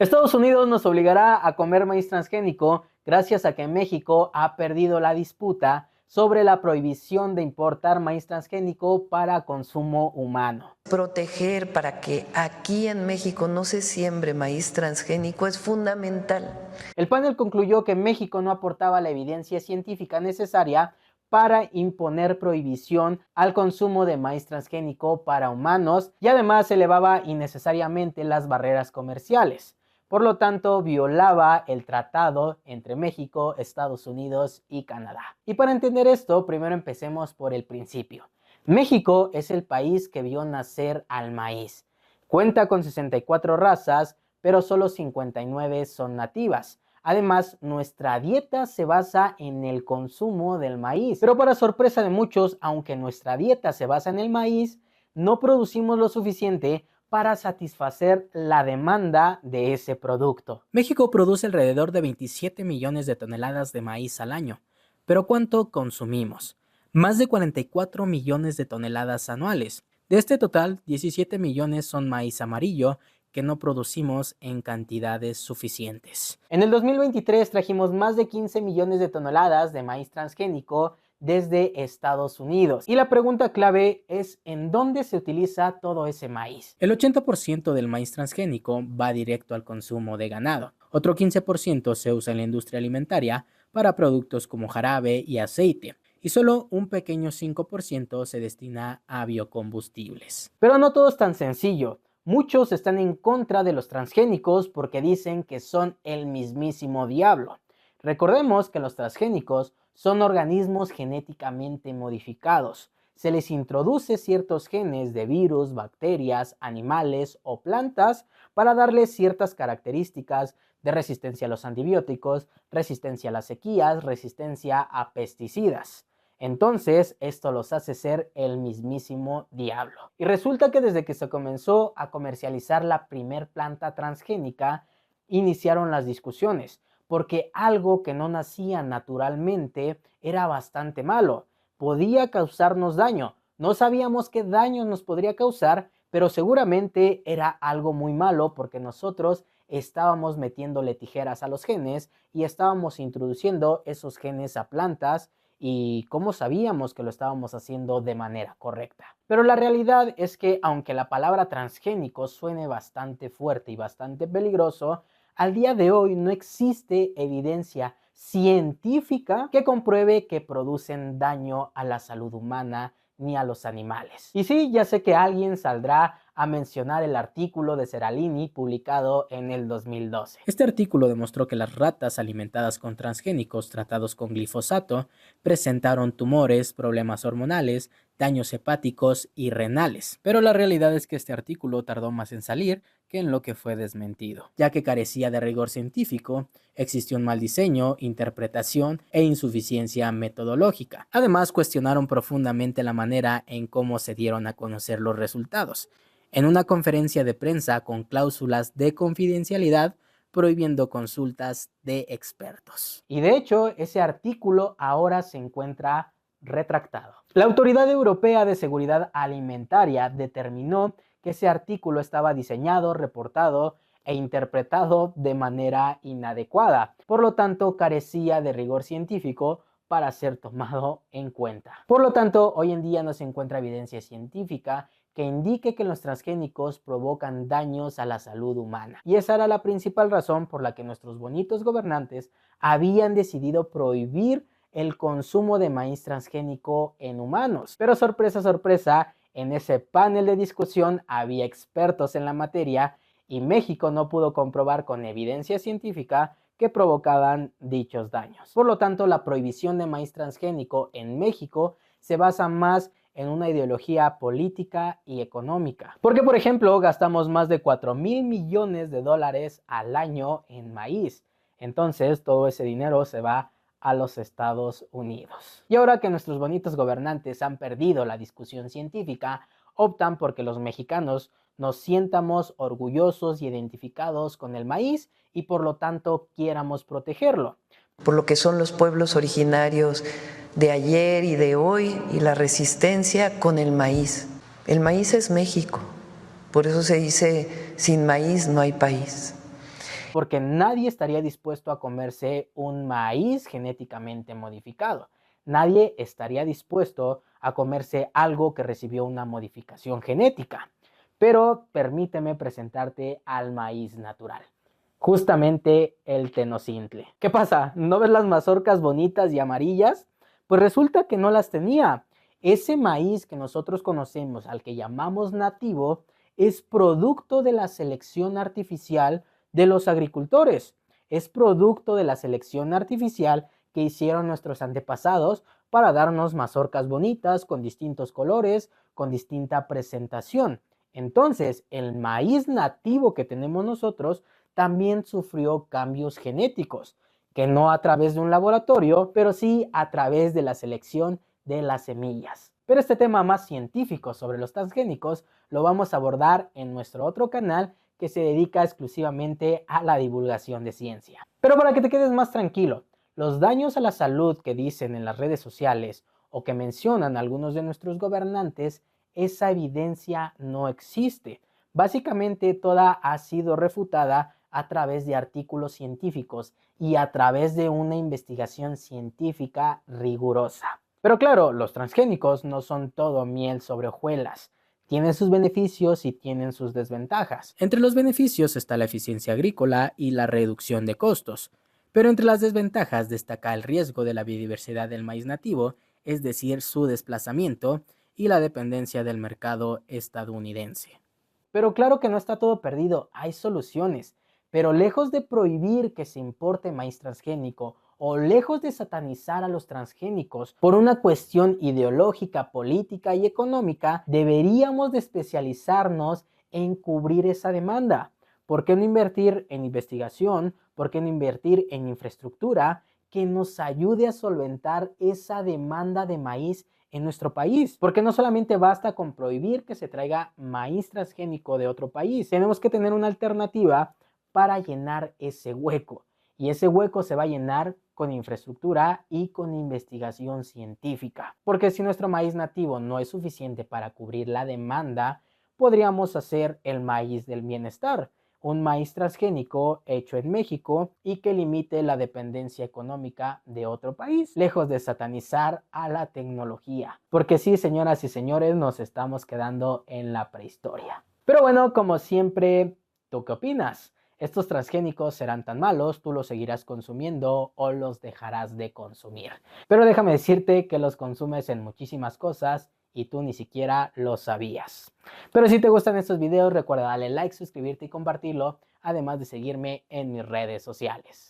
Estados Unidos nos obligará a comer maíz transgénico gracias a que México ha perdido la disputa sobre la prohibición de importar maíz transgénico para consumo humano. Proteger para que aquí en México no se siembre maíz transgénico es fundamental. El panel concluyó que México no aportaba la evidencia científica necesaria para imponer prohibición al consumo de maíz transgénico para humanos y además elevaba innecesariamente las barreras comerciales. Por lo tanto, violaba el tratado entre México, Estados Unidos y Canadá. Y para entender esto, primero empecemos por el principio. México es el país que vio nacer al maíz. Cuenta con 64 razas, pero solo 59 son nativas. Además, nuestra dieta se basa en el consumo del maíz. Pero para sorpresa de muchos, aunque nuestra dieta se basa en el maíz, no producimos lo suficiente para satisfacer la demanda de ese producto. México produce alrededor de 27 millones de toneladas de maíz al año. ¿Pero cuánto consumimos? Más de 44 millones de toneladas anuales. De este total, 17 millones son maíz amarillo, que no producimos en cantidades suficientes. En el 2023 trajimos más de 15 millones de toneladas de maíz transgénico desde Estados Unidos. Y la pregunta clave es ¿en dónde se utiliza todo ese maíz? El 80% del maíz transgénico va directo al consumo de ganado. Otro 15% se usa en la industria alimentaria para productos como jarabe y aceite. Y solo un pequeño 5% se destina a biocombustibles. Pero no todo es tan sencillo. Muchos están en contra de los transgénicos porque dicen que son el mismísimo diablo. Recordemos que los transgénicos son organismos genéticamente modificados. Se les introduce ciertos genes de virus, bacterias, animales o plantas para darles ciertas características de resistencia a los antibióticos, resistencia a las sequías, resistencia a pesticidas. Entonces, esto los hace ser el mismísimo diablo. Y resulta que desde que se comenzó a comercializar la primer planta transgénica, iniciaron las discusiones, porque algo que no nacía naturalmente era bastante malo. Podía causarnos daño. No sabíamos qué daño nos podría causar, pero seguramente era algo muy malo porque nosotros estábamos metiéndole tijeras a los genes y estábamos introduciendo esos genes a plantas. ¿Y cómo sabíamos que lo estábamos haciendo de manera correcta? Pero la realidad es que aunque la palabra transgénico suene bastante fuerte y bastante peligroso, al día de hoy no existe evidencia científica que compruebe que producen daño a la salud humana ni a los animales. Y sí, ya sé que alguien saldrá a mencionar el artículo de Seralini publicado en el 2012. Este artículo demostró que las ratas alimentadas con transgénicos tratados con glifosato presentaron tumores, problemas hormonales, daños hepáticos y renales. Pero la realidad es que este artículo tardó más en salir que en lo que fue desmentido, ya que carecía de rigor científico, existió un mal diseño, interpretación e insuficiencia metodológica. Además, cuestionaron profundamente la manera en cómo se dieron a conocer los resultados. En una conferencia de prensa con cláusulas de confidencialidad, prohibiendo consultas de expertos. Y de hecho, ese artículo ahora se encuentra retractado. La Autoridad Europea de Seguridad Alimentaria determinó que ese artículo estaba diseñado, reportado e interpretado de manera inadecuada. Por lo tanto, carecía de rigor científico para ser tomado en cuenta. Por lo tanto, hoy en día no se encuentra evidencia científica que indique que los transgénicos provocan daños a la salud humana. Y esa era la principal razón por la que nuestros bonitos gobernantes habían decidido prohibir el consumo de maíz transgénico en humanos. Pero sorpresa, sorpresa, en ese panel de discusión había expertos en la materia y México no pudo comprobar con evidencia científica que provocaban dichos daños. Por lo tanto, la prohibición de maíz transgénico en México se basa más en una ideología política y económica. Porque, por ejemplo, gastamos más de 4,000 millones de dólares al año en maíz. Entonces, todo ese dinero se va a los Estados Unidos. Y ahora que nuestros bonitos gobernantes han perdido la discusión científica, optan porque los mexicanos nos sientamos orgullosos y identificados con el maíz y por lo tanto quieramos protegerlo. Por lo que son los pueblos originarios de ayer y de hoy y la resistencia con el maíz. El maíz es México, por eso se dice sin maíz no hay país. porque nadie estaría dispuesto a comerse un maíz genéticamente modificado. Nadie estaría dispuesto a comerse algo que recibió una modificación genética. Pero permíteme presentarte al maíz natural. Justamente el tenocintle. ¿Qué pasa? ¿No ves las mazorcas bonitas y amarillas? Pues resulta que no las tenía. Ese maíz que nosotros conocemos, al que llamamos nativo, es producto de la selección artificial de los agricultores. Es producto de la selección artificial que hicieron nuestros antepasados para darnos mazorcas bonitas, con distintos colores, con distinta presentación. Entonces, el maíz nativo que tenemos nosotros también sufrió cambios genéticos, que no a través de un laboratorio, pero sí a través de la selección de las semillas. Pero este tema más científico sobre los transgénicos lo vamos a abordar en nuestro otro canal que se dedica exclusivamente a la divulgación de ciencia. Pero para que te quedes más tranquilo, los daños a la salud que dicen en las redes sociales o que mencionan algunos de nuestros gobernantes, esa evidencia no existe. Básicamente toda ha sido refutada a través de artículos científicos y a través de una investigación científica rigurosa. Pero claro, los transgénicos no son todo miel sobre hojuelas. Tienen sus beneficios y tienen sus desventajas. Entre los beneficios está la eficiencia agrícola y la reducción de costos. Pero entre las desventajas destaca el riesgo de la biodiversidad del maíz nativo, es decir, su desplazamiento y la dependencia del mercado estadounidense. Pero claro que no está todo perdido, hay soluciones. Pero lejos de prohibir que se importe maíz transgénico o lejos de satanizar a los transgénicos por una cuestión ideológica, política y económica, deberíamos de especializarnos en cubrir esa demanda. ¿Por qué no invertir en investigación? ¿Por qué no invertir en infraestructura que nos ayude a solventar esa demanda de maíz en nuestro país? Porque no solamente basta con prohibir que se traiga maíz transgénico de otro país, tenemos que tener una alternativa para llenar ese hueco. Y ese hueco se va a llenar con infraestructura y con investigación científica. Porque si nuestro maíz nativo no es suficiente para cubrir la demanda, podríamos hacer el maíz del bienestar, un maíz transgénico hecho en México y que limite la dependencia económica de otro país, lejos de satanizar a la tecnología. Porque sí, señoras y señores, nos estamos quedando en la prehistoria. Pero bueno, como siempre, ¿tú qué opinas? ¿Estos transgénicos serán tan malos? ¿Tú los seguirás consumiendo o los dejarás de consumir? Pero déjame decirte que los consumes en muchísimas cosas y tú ni siquiera lo sabías. Pero si te gustan estos videos, recuerda darle like, suscribirte y compartirlo, además de seguirme en mis redes sociales.